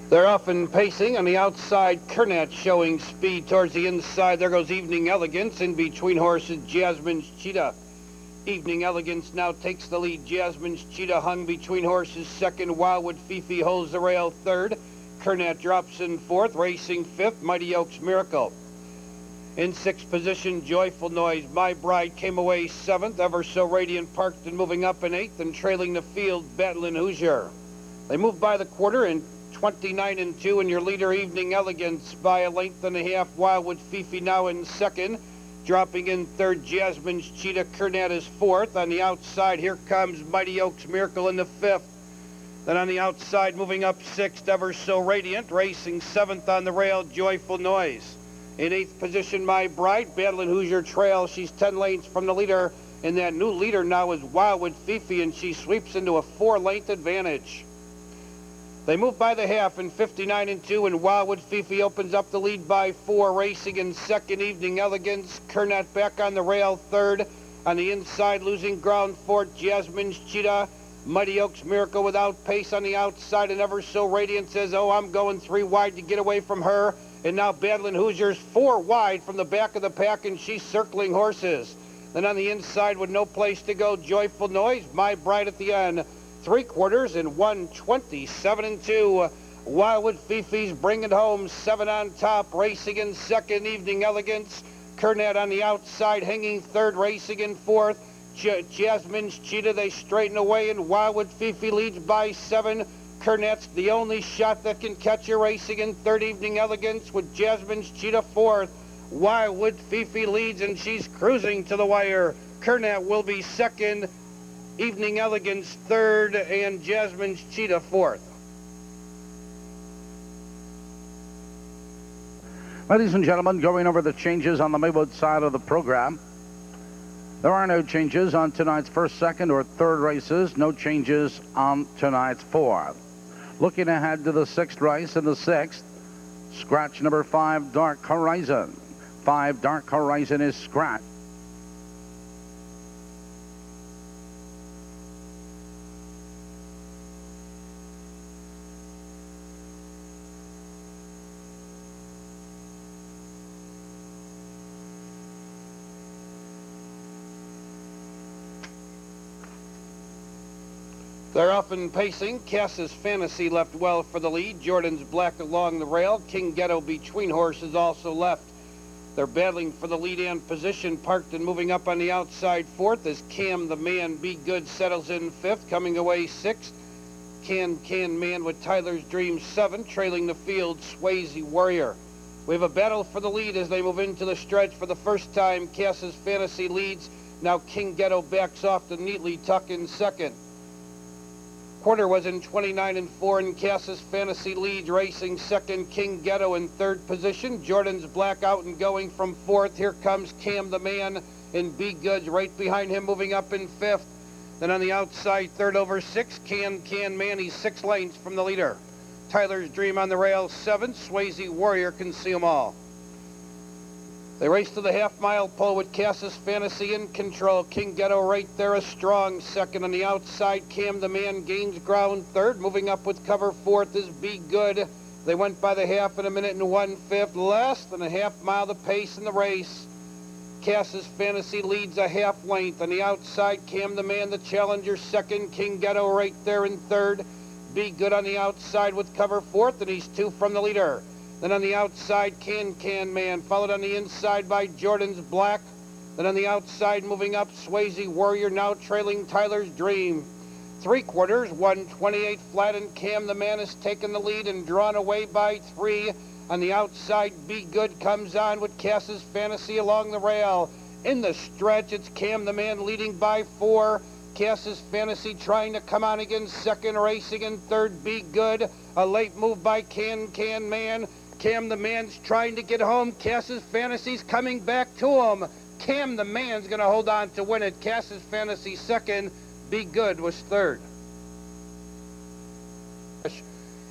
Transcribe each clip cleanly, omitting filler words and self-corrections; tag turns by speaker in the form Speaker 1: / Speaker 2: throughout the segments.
Speaker 1: They're often pacing on the outside. Kernet showing speed towards the inside. There goes Evening Elegance in between horses Jasmine's Cheetah. Evening Elegance now takes the lead. Jasmine's Cheetah hung between horses. Second, Wildwood Fifi holds the rail. Third, Kernet drops in fourth. Racing fifth, Mighty Oaks Miracle. In sixth position, Joyful Noise. My Bride came away seventh. Ever So Radiant parked and moving up in eighth, and trailing the field, Battlin' Hoosier. They move by the quarter in 29-2, and your leader, Evening Elegance, by a length and a half. Wildwood Fifi now in second. Dropping in third, Jasmine's Cheetah. Kernet is fourth. On the outside, here comes Mighty Oaks Miracle in the fifth. Then on the outside, moving up sixth, Ever So Radiant. Racing seventh on the rail, Joyful Noise. In eighth position, My Bride. Battlin' Hoosier trail. She's 10 lengths from the leader. And that new leader now is Wildwood Fifi, and she sweeps into a 4-length advantage. They move by the half in 59-2, and Wildwood Fifi opens up the lead by 4. Racing in second, Evening Elegance. Kernet back on the rail, third. On the inside, losing ground, fourth, Jasmine's Cheetah. Mighty Oaks Miracle without pace on the outside, and Ever So Radiant says, oh, I'm going 3 wide to get away from her. And now Battlin' Hoosiers 4 wide from the back of the pack, and she's circling horses. Then on the inside with no place to go, Joyful Noise. My Bride at the end. 3/4 in 1:27-2. Wildwood Fifi's bring it home. 7 on top. Racing in second, Evening Elegance. Kernet on the outside, hanging third. Racing in fourth, Jasmine's Cheetah. They straighten away, and Wildwood Fifi leads by 7. Kernet's the only shot that can catch a. Racing in third, Evening Elegance, with Jasmine's Cheetah fourth. Wildwood Fifi leads, and she's cruising to the wire. Kernet will be second, Evening Elegance third, and Jasmine's Cheetah fourth.
Speaker 2: Ladies and gentlemen, going over the changes on the Maywood side of the program. There are no changes on tonight's first, second, or third races. No changes on tonight's fourth. Looking ahead to the sixth race in the sixth, scratch number 5, Dark Horizon. 5, Dark Horizon is scratched.
Speaker 1: They're often pacing. Cass's Fantasy left well for the lead. Jordan's Black along the rail. King Ghetto between horses also left. They're battling for the lead and position. Parked and moving up on the outside fourth as Cam the Man Be Good settles in fifth. Coming away sixth, Can Man with Tyler's Dream 7. Trailing the field, Swayze Warrior. We have a battle for the lead as they move into the stretch for the first time. Cass's Fantasy leads. Now King Ghetto backs off to neatly tuck in second. Quarter was in 29-4, and Cass's Fantasy leads. Racing second, King Ghetto in third position. Jordan's Black out and going from fourth. Here comes Cam the Man and Be Good right behind him, moving up in fifth. Then on the outside, third over 6, Can Man. He's 6 lengths from the leader. Tyler's Dream on the rail, 7. Swayze Warrior can see them all. They race to the half-mile pole with Cass's Fantasy in control. King Ghetto right there, a strong second. On the outside, Cam the Man gains ground third. Moving up with cover fourth is Be Good. They went by the half in 1:01.5. Less than a half mile the pace in the race. Cass's Fantasy leads a half length. On the outside, Cam the Man, the challenger, second. King Ghetto right there in third. Be Good on the outside with cover fourth, and he's 2 from the leader. Then on the outside, Can Man, followed on the inside by Jordan's Black. Then on the outside, moving up, Swayze Warrior, now trailing Tyler's Dream. 3/4, 1:28 flat, and Cam the Man has taken the lead and drawn away by 3. On the outside, Be Good comes on with Cass's Fantasy along the rail. In the stretch, it's Cam the Man leading by 4. Cass's Fantasy trying to come on again second. Racing in third, Be Good. A late move by Can Man. Cam the Man's trying to get home. Cass's Fantasy's coming back to him. Cam the Man's going to hold on to win it. Cass's Fantasy second. Be Good was third.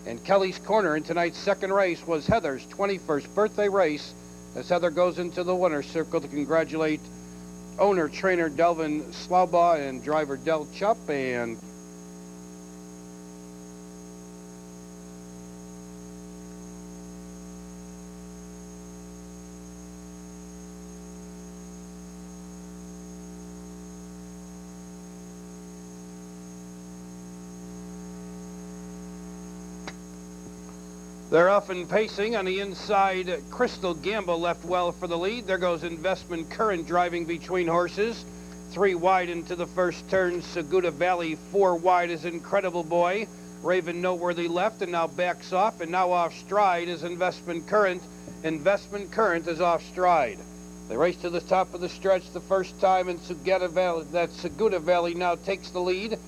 Speaker 1: And Kelly's Corner in tonight's second race was Heather's 21st birthday race, as Heather goes into the winner's circle to congratulate owner, trainer Delvin Slaubaugh and driver Del Chupp. And They're often pacing on the inside. Crystal Gamble left well for the lead. There goes Investment Current driving between horses. 3 wide into the first turn. Seguda Valley 4 wide is Incredible Boy. Raven Noteworthy left and now backs off, and now off stride is Investment Current. Investment Current is off stride. They race to the top of the stretch the first time, and Seguda Valley now takes the lead.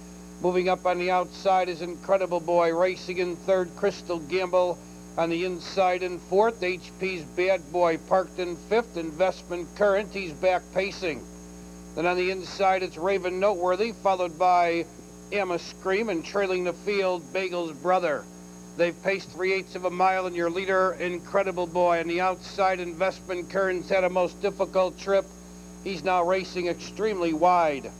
Speaker 1: Moving up on the outside is Incredible Boy. Racing in third, Crystal Gamble. On the inside in fourth, HP's Bad Boy parked in fifth. Investment Current, he's back pacing. Then on the inside, it's Raven Noteworthy, followed by Emma Scream, and trailing the field, Bagel's Brother. They've paced 3/8 of a mile, and your leader, Incredible Boy. On the outside, Investment Current's had a most difficult trip. He's now racing extremely wide.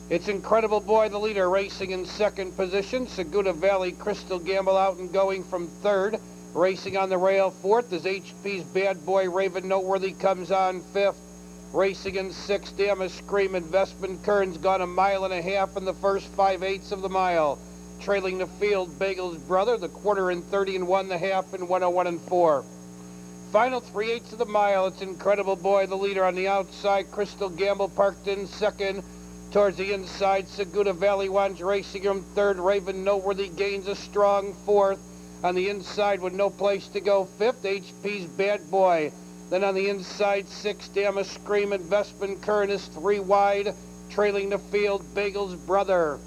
Speaker 1: It's Incredible Boy, the leader, racing in second position. Seguda Valley, Crystal Gamble out and going from third. Racing on the rail fourth is HP's Bad Boy. Raven Noteworthy comes on fifth. Racing in sixth, Emma Scream. Investment Current's gone 1.5 miles in the first 5/8 of the mile. Trailing the field, Bagel's Brother, the quarter in 30 and 1.5 and 101 and 4. Final 3/8 of the mile, it's Incredible Boy, the leader. On the outside, Crystal Gamble parked in second. Towards the inside, Seguda Valley wants racing from third. Raven Noteworthy gains a strong fourth. On the inside, with no place to go, fifth, HP's Bad Boy. Then on the inside, sixth, Emma Scream. Investment Current is 3 wide. Trailing the field, Bagel's Brother.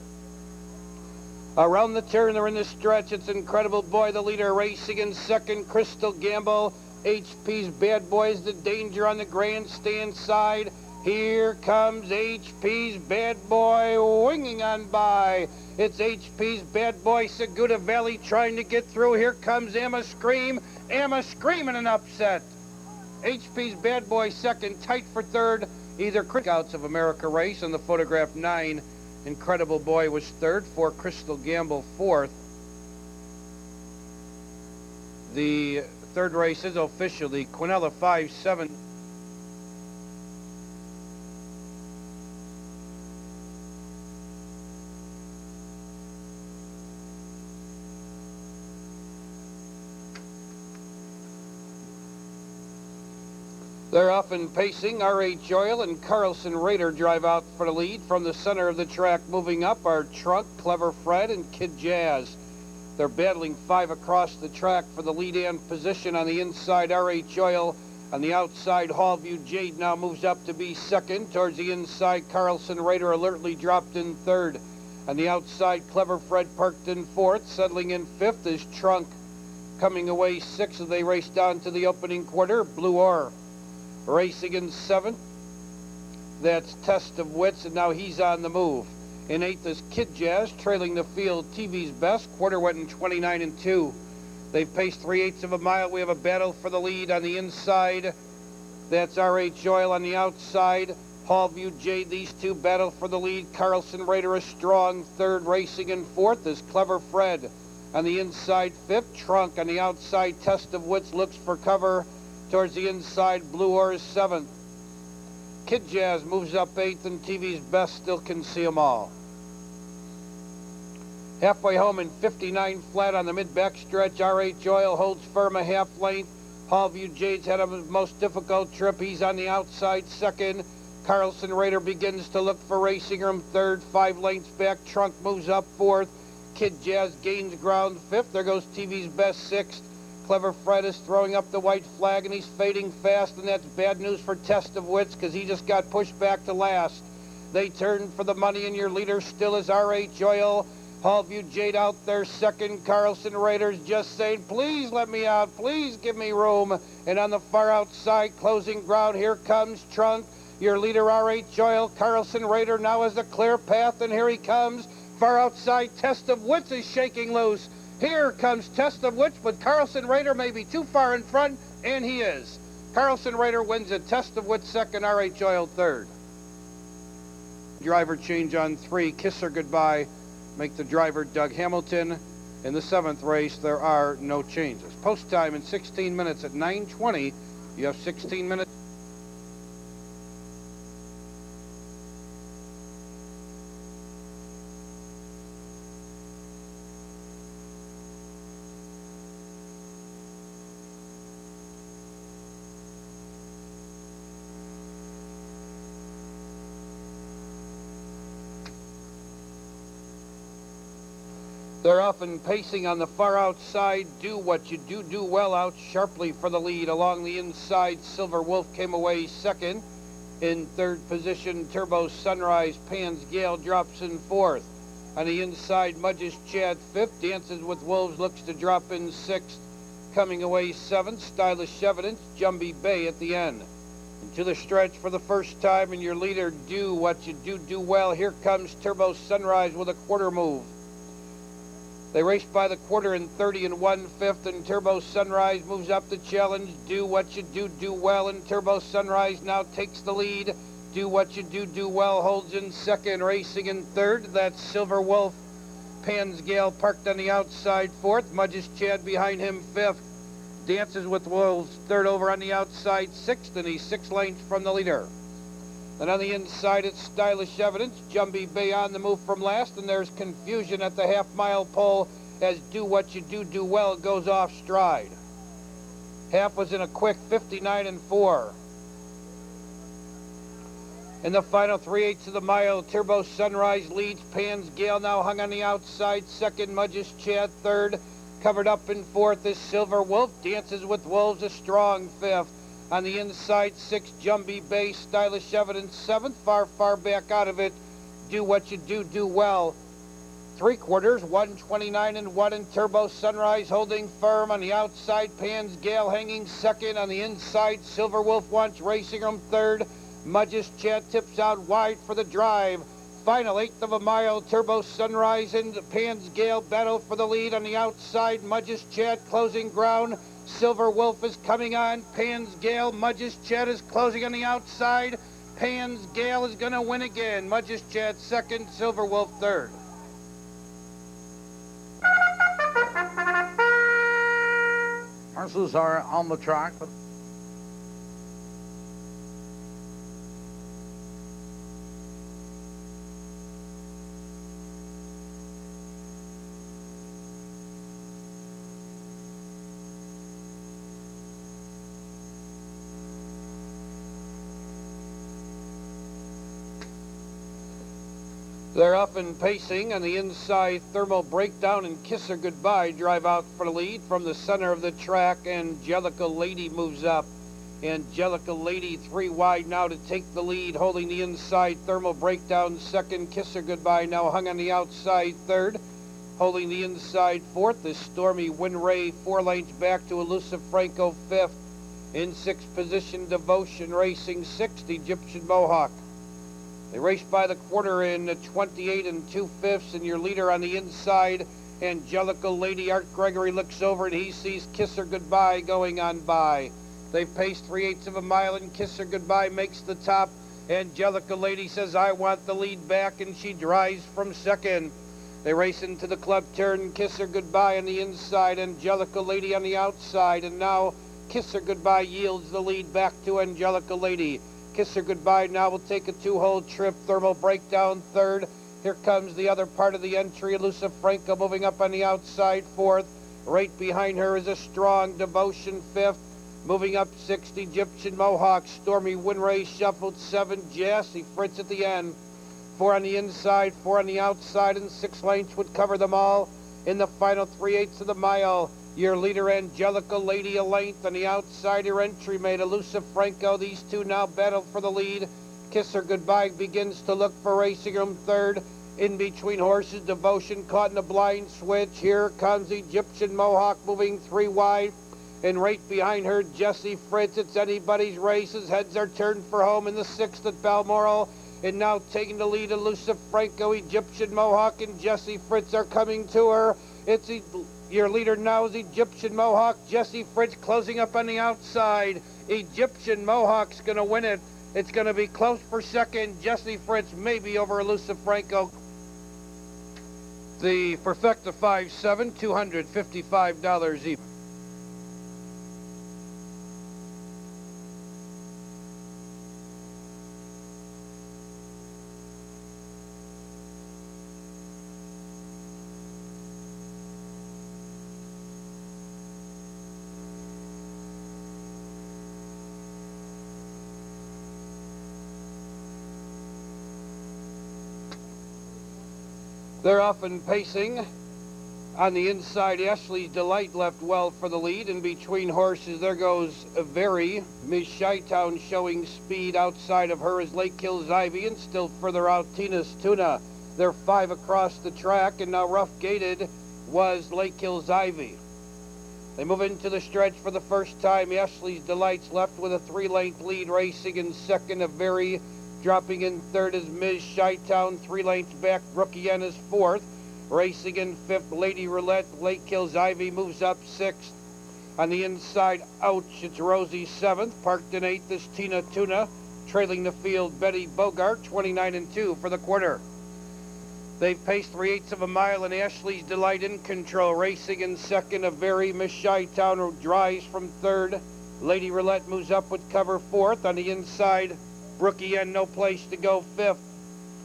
Speaker 1: Around the turn, they're in the stretch. It's Incredible Boy, the leader, racing in second. Crystal Gamble. HP's Bad Boy is the danger on the grandstand side. Here comes HP's Bad Boy winging on by. It's HP's Bad Boy, Seguda Valley trying to get through. Here comes Emma Scream. Emma Scream in an upset. HP's Bad Boy second, tight for third. Either Scouts of America race on the photograph 9. Incredible Boy was third, for Crystal Gamble fourth. The third race is officially Quinella 5-7. They're often pacing. R.H. Oil and Carlson Raider drive out for the lead. From the center of the track moving up are Trunk, Clever Fred, and Kid Jazz. They're battling 5 across the track for the lead-in position. On the inside, R.H. Oil. On the outside, Hallview Jade now moves up to be second. Towards the inside, Carlson Raider alertly dropped in third. On the outside, Clever Fred parked in fourth. Settling in fifth is Trunk. Coming away sixth as they race down to the opening quarter, Blue Ore. Racing in seventh, that's Test of Wits, and now he's on the move. In eighth is Kid Jazz, trailing the field, TV's Best. Quarter went in 29 and 2. They've paced 3/8 of a mile. We have a battle for the lead on the inside. That's R.H. Oil. On the outside, Hallview Jade. These two battle for the lead. Carlson Raider is strong third. Racing in fourth is Clever Fred. On the inside, fifth, Trunk. On the outside, Test of Wits looks for cover. Towards the inside, Blue Ore is seventh. Kid Jazz moves up eighth, and TV's Best still can see them all. Halfway home in 59 flat on the mid-back stretch, R.H. Oil holds firm a half length. Hallview Jade's had a most difficult trip. He's on the outside second. Carlson Raider begins to look for racing room third. 5 lengths back, Trunk moves up fourth. Kid Jazz gains ground fifth. There goes TV's Best sixth. Clever Fred is throwing up the white flag, and he's fading fast, and that's bad news for Test of Wits because he just got pushed back to last. They turn for the money, and your leader still is R.H. Oil. Hallview Jade out there second. Carlson Raiders just saying, please let me out, please give me room. And on the far outside, closing ground, here comes Trunk. Your leader, R.H. Oil. Carlson Raider now has a clear path, and here he comes. Far outside, Test of Wits is shaking loose. Here comes Test of Wits, but Carlson Raider may be too far in front, and he is. Carlson Raider wins it. Test of Wits second, R.H. Oil third. Driver change on 3. Kiss her goodbye. Make the driver Doug Hamilton. In the 7th race, there are no changes. Post time in 16 minutes at 9:20. You have 16 minutes. They're often pacing on the far outside. Do what you do well out sharply for the lead. Along the inside, Silver Wolf came away second. In third position, Turbo Sunrise. Pan's Gale drops in fourth. On the inside, Mudge's Chad fifth. Dances with Wolves looks to drop in sixth. Coming away seventh, Stylish Evidence, Jumbie Bay at the end. Into the stretch for the first time, and your leader, do what you do well. Here comes Turbo Sunrise with a quarter move. They raced by the quarter in 30 1/5, and Turbo Sunrise moves up the challenge. Do what you do well, and Turbo Sunrise now takes the lead. Do what you do well holds in second, racing in third. That's Silver Wolf. Pan's Gale parked on the outside fourth. Mudge's Chad behind him fifth. Dances with Wolves third over on the outside sixth, and he's 6 lengths from the leader. And on the inside, it's Stylish Evidence. Jumbie Bay on the move from last, and there's confusion at the half-mile pole as Do What You Do Well goes off stride. Half was in a quick 59 4. In the final 3/8 of the mile, Turbo Sunrise leads. Pan's Gale now hung on the outside second. Mudge's Chad third. Covered up in fourth is Silver Wolf. Dances with Wolves a strong fifth. On the inside, sixth, Jumbie Bay. Stylish Evidence seventh. Far back out of it. Do What You Do Well. 3/4, 129 1, and Turbo Sunrise holding firm. On the outside, Pan's Gale hanging second. On the inside, Silver Wolf wants racing room third. Mudge's Chad tips out wide for the drive. Final 1/8 of a mile, Turbo Sunrise and Pan's Gale battle for the lead. On the outside, Mudge's Chad closing ground. Silver Wolf is coming on. Pan's Gale, Mudge's Chad is closing on the outside. Pan's Gale is going to win again. Mudge's Chad second, Silver Wolf third.
Speaker 2: Horses are on the track.
Speaker 1: They're up and pacing on the inside. Thermal Breakdown and Kiss Her Goodbye drive out for the lead. From the center of the track, Angelica Lady moves up. Angelica Lady 3 wide now to take the lead, holding the inside. Thermal Breakdown second. Kiss Her Goodbye now hung on the outside third. Holding the inside fourth is Stormy Winray, 4 lengths back to Elusive Franco fifth. In sixth position, Devotion Racing sixth, Egyptian Mohawk. They race by the quarter in 28 2/5, and your leader on the inside, Angelica Lady. Art Gregory looks over and he sees Kiss Her Goodbye going on by. They've paced 3/8 of a mile, and Kiss Her Goodbye makes the top. Angelica Lady says, I want the lead back, and she drives from second. They race into the club turn. Kiss Her Goodbye on the inside, Angelica Lady on the outside, and now Kiss Her Goodbye yields the lead back to Angelica Lady. Kiss Her Goodbye now will take a 2-hole trip. Thermal Breakdown third. Here comes the other part of the entry. Elusive Franco moving up on the outside fourth. Right behind her is a strong Devotion fifth. Moving up sixth, Egyptian Mohawk. Stormy Winray shuffled seven. Jassy Fritz at the end. 4 on the inside, 4 on the outside, and 6 lengths would cover them all. In the final 3/8 of the mile, your leader, Angelica Lady, a length. On the outside, your entry mate, Elusive Franco. These two now battle for the lead. Kiss Her Goodbye begins to look for racing room third. In between horses, Devotion caught in a blind switch. Here comes Egyptian Mohawk moving 3 wide. And right behind her, Jessie Fritz. It's anybody's race as heads are turned for home in the 6th at Balmoral. And now taking the lead, Elusive Franco, Egyptian Mohawk, and Jessie Fritz are coming to her. It's your leader now is Egyptian Mohawk. Jessie Fritz closing up on the outside. Egyptian Mohawk's going to win it. It's going to be close for second. Jessie Fritz maybe over Elusive Franco. The Perfecta 5-7, $255 even. They're off and pacing On the inside, Ashley's Delight left well for the lead. In between horses, there goes Very. Miss Shytown showing speed. Outside of her is Lake Hills Ivy, and still further out, Tina's Tuna. They're 5 across the track, and now rough gated was Lake Hills Ivy. They move into the stretch for the first time. Ashley's Delight's left with a 3-length lead. Racing in second, a Very. Dropping in third is Ms. Shytown. 3 lengths back, Brookie N is fourth. Racing in fifth, Lady Roulette. Lake Hills Ivy moves up sixth. On the inside, ouch, it's Rosie seventh. Parked in eighth is Tina Tuna. Trailing the field, Betty Bogart, 29-2 for the quarter. They've paced 3/8 of a mile, and Ashley's Delight in control. Racing in second, a Very. Miss Shytown drives from third. Lady Roulette moves up with cover fourth. On the inside, Brookie N, no place to go, fifth.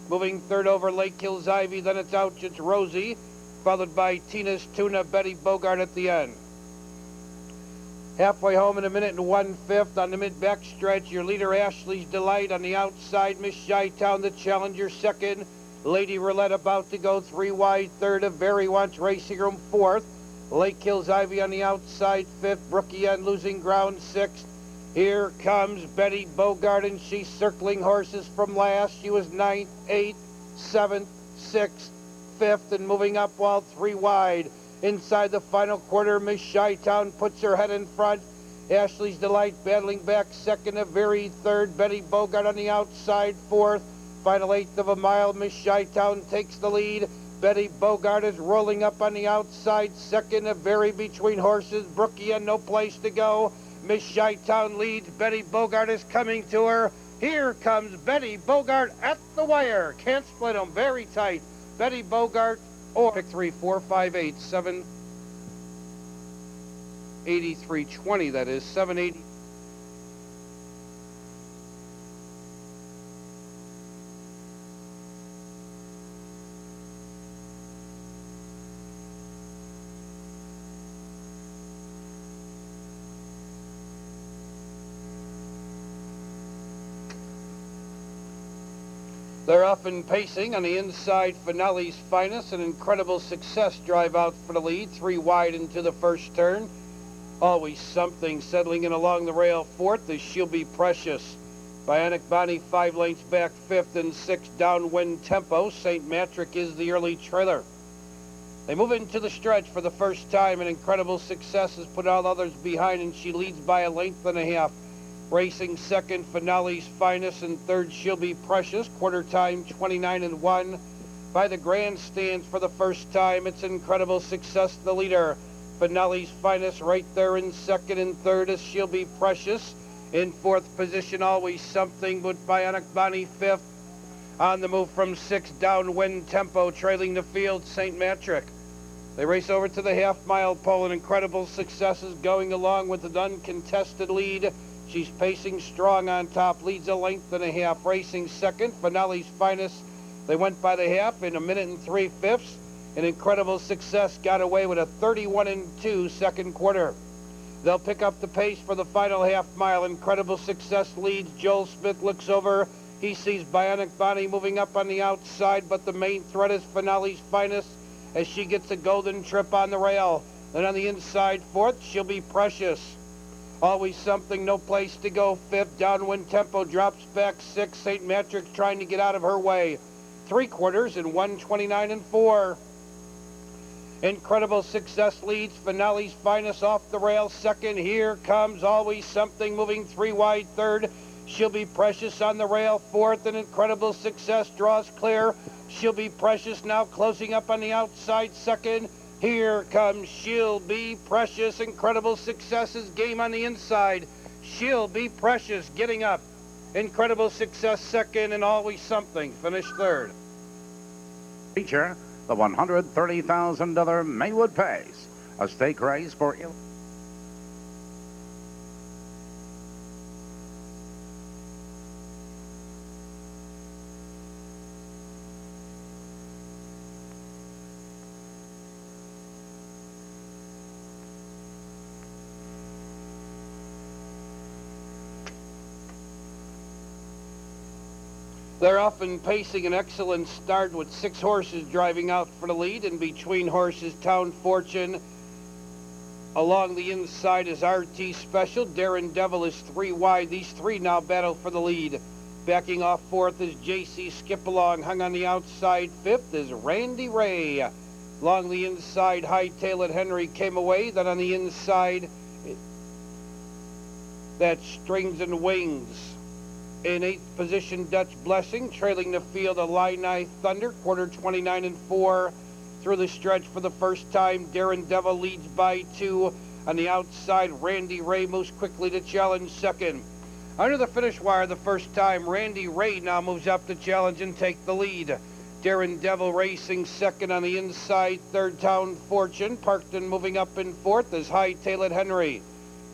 Speaker 1: Moving third over Lake Hills Ivy, then it's out, it's Rosie, followed by Tina's Tuna, Betty Bogart at the end. Halfway home in a minute and 1/5 on the mid-back stretch. Your leader, Ashley's Delight. On the outside, Miss Shytown, the challenger, second. Lady Roulette about to go 3 wide, third. A Very wants racing room, fourth. Lake Hills Ivy on the outside, fifth. Brookie N losing ground, sixth. Here comes Betty Bogart, and she's circling horses from last. She was 9th, 8th, 7th, 6th, 5th, and moving up while 3 wide. Inside the final quarter, Miss Shytown puts her head in front. Ashley's Delight battling back second, a Very third. Betty Bogart on the outside, fourth. Final 1/8 of a mile, Miss Shytown takes the lead. Betty Bogart is rolling up on the outside, second, a Very between horses. Brookie and no place to go. Miss Shytown leads. Betty Bogart is coming to her. Here comes Betty Bogart at the wire. Can't split them. Very tight. Betty Bogart or pick 3, 4, 5, 8, 7, 83.20. That is 780. They're up and pacing on the inside. Finale's Finest, an incredible success drive out for the lead. 3 wide into the first turn. Always Something settling in along the rail, fourth is She'll Be Precious. Bionic Bonnie 5 lengths back, fifth, and sixth downwind Tempo. St. Matrick is the early trailer. They move into the stretch for the first time. An incredible success has put all others behind, and she leads by a length and a half. Racing second, Finale's Finest, and third, She'll Be Precious. Quarter time, 29-1. By the grandstands for the first time, it's incredible success, the leader. Finale's Finest right there in second, and third is She'll Be Precious. In fourth position, Always Something, with Bionic Bonnie fifth. On the move from sixth, downwind Tempo, trailing the field, St. Matrick. They race over to the half-mile pole, and incredible success is going along with an uncontested lead. She's pacing strong on top, leads a length and a half. Racing second, Finale's Finest. They went by the half in a minute and 3/5. An incredible success got away with a 31-2 second quarter. They'll pick up the pace for the final half mile. Incredible success leads. Joel Smith looks over. He sees Bionic Bonnie moving up on the outside, but the main threat is Finale's Finest as she gets a golden trip on the rail. Then on the inside, fourth, She'll Be Precious. Always Something, no place to go, fifth. Downwind Tempo drops back, sixth. St. Matrick trying to get out of her way. 3 quarters and 129-4. Incredible success leads. Finale's Finest off the rail, second. Here comes Always Something, moving 3 wide, third. She'll Be Precious on the rail, fourth. And incredible success draws clear. She'll Be Precious now closing up on the outside, second. Here comes She'll Be Precious. Incredible success is game on the inside. She'll Be Precious getting up. Incredible success second, and Always Something finished third.
Speaker 2: Feature the $130,000 Maywood Pace, a stake race for
Speaker 1: They're often pacing an excellent start with 6 horses driving out for the lead, and between horses Town Fortune. Along the inside is RT Special. Daring Devil is 3 wide. These 3 now battle for the lead. Backing off 4th is JC Skip Along. Hung on the outside 5th is Randy Ray. Along the inside, Hightail Henry came away. Then on the inside, that Strings and Wings. In 8th position, Dutch Blessing. Trailing the field, Illini Thunder. Quarter 29 and 4. Through the stretch for the first time, Daring Devil leads by 2. On the outside, Randy Ray moves quickly to challenge second. Under the finish wire the first time, Randy Ray now moves up to challenge and take the lead. Daring Devil racing second. On the inside, third Town Fortune. Parked and moving up in 4th is Hightail Henry.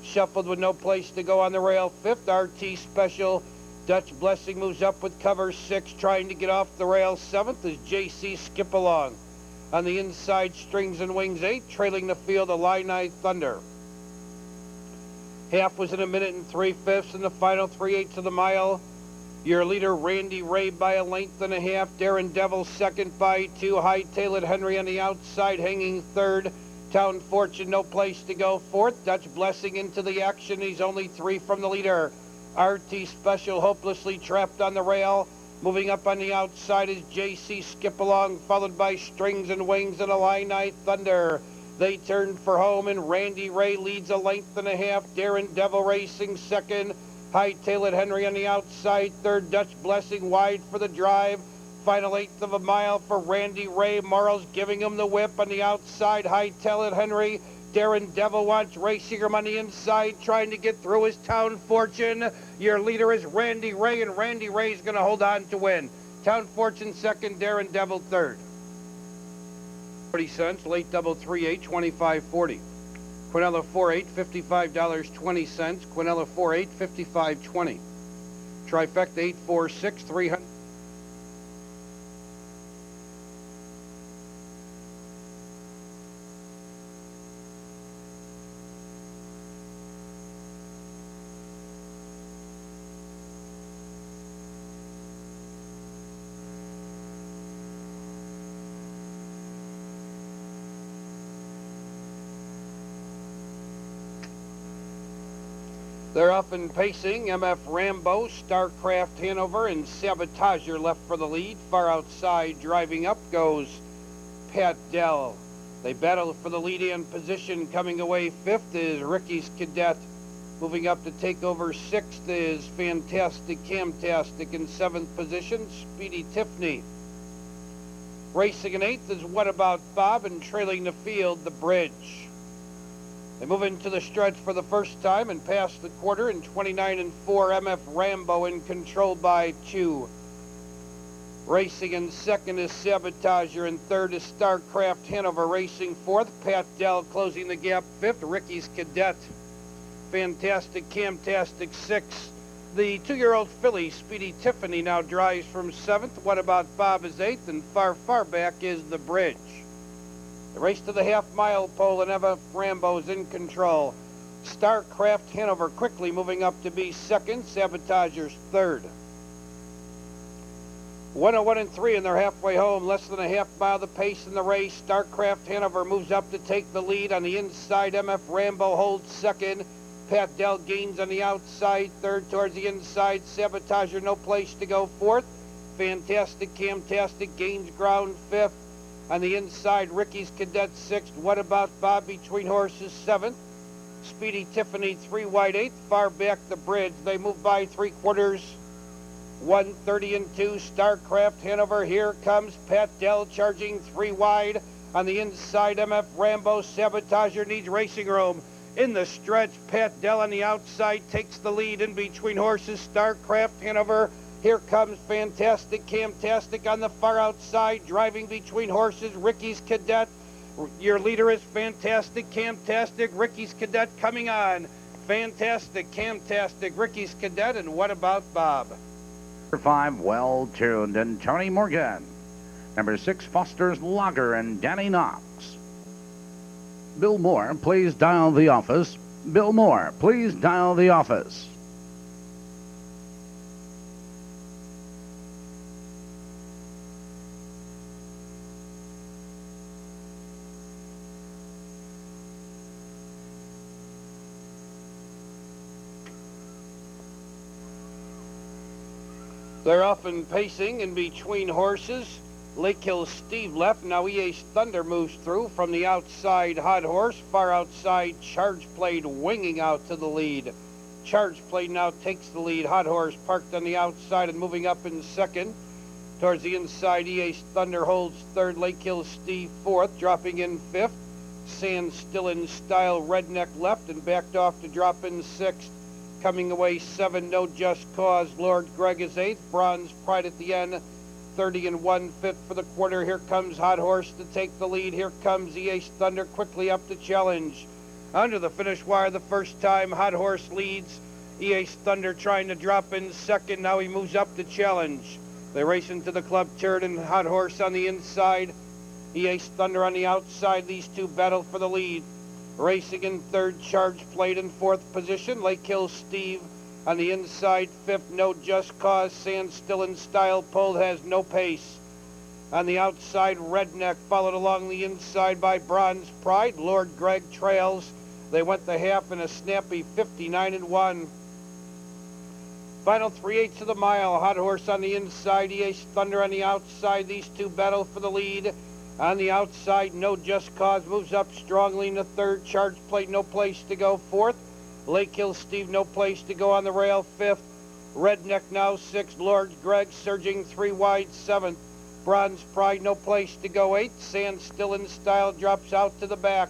Speaker 1: Shuffled with no place to go on the rail, 5th RT Special. Dutch Blessing moves up with cover 6, trying to get off the rail. 7th is JC Skip Along. On the inside, Strings and Wings 8, trailing the field, Illini Thunder. Half was in 1 minute and 3/5 in the final 3/8 of the mile. Your leader, Randy Ray, by 1.5 lengths. Daring Devil second by 2. Hightail Henry on the outside, hanging third. Town Fortune, no place to go, 4th. Dutch Blessing into the action. He's only 3 from the leader. RT Special hopelessly trapped on the rail. Moving up on the outside is JC Skip Along, followed by Strings and Wings and Illini Thunder. They turn for home, and Randy Ray leads 1.5 lengths. Daring Devil racing second. Hightail Henry on the outside third. Dutch Blessing wide for the drive. Final 1/8 of a mile for Randy Ray. Morrow's giving him the whip on the outside. Hightail Henry. Daring Devil wants racing him on the inside, trying to get through his Town Fortune. Your leader is Randy Ray, and Randy Ray's going to hold on to win. Town Fortune second, Daring Devil third. 40 cents, late double 3-8, 25.40. Quinella 4-8, $55.20. Quinella 4-8, $55.20. Trifecta 8-4-6, 300. They're often pacing. MF Rambo, Starcraft Hanover, and Sabotager left for the lead. Far outside, driving up goes Pat Dell. They battle for the lead-in position. Coming away 5th is Ricky's Cadet. Moving up to take over 6th is Fantastic Camtastic. In 7th position, Speedy Tiffany. Racing in 8th is What About Bob, and trailing the field, The Bridge. They move into the stretch for the first time and pass the quarter in 29 and 4. MF Rambo in control by 2. Racing in second is Sabotager, and third is Starcraft Hanover. Racing 4th, Pat Dell closing the gap 5th. Ricky's Cadet. Fantastic Camtastic 6th. The 2-year-old filly, Speedy Tiffany, now drives from 7th. What About Bob is 8th, and far, far back is The Bridge. The race to the half-mile pole, and MF Rambo is in control. Starcraft Hanover quickly moving up to be second. Sabotager's third. 101 and 3, and they're halfway home. Less than a half mile the pace in the race. Starcraft Hanover moves up to take the lead. On the inside, MF Rambo holds second. Pat Dell gains on the outside. Third towards the inside. Sabotager no place to go, 4th. Fantastic Camtastic gains ground 5th. On the inside, Ricky's Cadet 6th. What About Bob between horses 7th. Speedy Tiffany 3 wide 8th. Far back The Bridge. They move by 3/4. 1:30 and 2. Starcraft Hanover. Here comes Pat Dell charging 3 wide. On the inside, MF Rambo. Sabotager needs racing room. In the stretch, Pat Dell on the outside takes the lead. In between horses, Starcraft Hanover. Here comes Fantastic Camtastic on the far outside, driving between horses, Ricky's Cadet. Your leader is Fantastic Camtastic. Ricky's Cadet coming on. Fantastic Camtastic, Ricky's Cadet, and What About Bob?
Speaker 2: Number 5, Well Tuned, and Tony Morgan. Number 6, Foster's Lager, and Danny Knox. Bill Moore, please dial the office. Bill Moore, please dial the office.
Speaker 1: They're off and pacing in between horses. Lake Hill Steve left. Now EA's Thunder moves through from the outside. Hot Horse far outside. Charge Played winging out to the lead. Charge Played now takes the lead. Hot Horse parked on the outside and moving up in second. Towards the inside, EA's Thunder holds third. Lake Hill Steve fourth, dropping in fifth. Sand Still in Style Redneck left and backed off to drop in sixth. Coming away 7, No Just Cause. Lord Greg is 8th. Bronze Pride at the end, 30 1/5 for the quarter. Here comes Hot Horse to take the lead. Here comes EA's Thunder quickly up to challenge. Under the finish wire the first time, Hot Horse leads. EA's Thunder trying to drop in second. Now he moves up to challenge. They race into the club turn and Hot Horse on the inside. EA's Thunder on the outside. These two battle for the lead. Racing in third, Charge Played in fourth position. Lake Hill Steve on the inside, fifth. No Just Cause. Sand Still in Style pulled, has no pace. On the outside, Redneck followed along the inside by Bronze Pride. Lord Greg trails. They went the half in a snappy 59-1. Final 3/8 of the mile. Hot Horse on the inside, EA's Thunder on the outside. These two battle for the lead. On the outside, No Just Cause moves up strongly in the third. Charge Played, no place to go, fourth. Lake Hill Steve, no place to go on the rail, fifth. Redneck now sixth. Lord Greg surging 3 wide, seventh. Bronze Pride, no place to go, eighth. Sand Still in Style drops out to the back.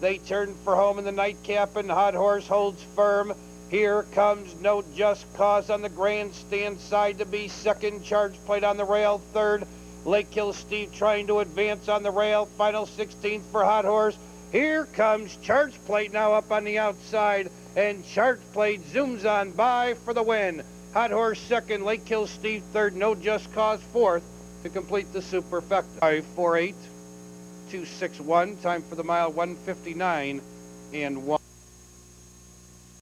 Speaker 1: They turn for home in the nightcap and Hot Horse holds firm. Here comes No Just Cause on the grandstand side to be second. Charge Played on the rail, third. Lake Hill Steve trying to advance on the rail. Final 16th for Hot Horse. Here comes Charge Played now up on the outside. And Charge Played zooms on by for the win. Hot Horse second. Lake Hill Steve third. No Just Cause fourth to complete the superfecta. 5:48, 2:61. Time for the mile 1:59 and 1.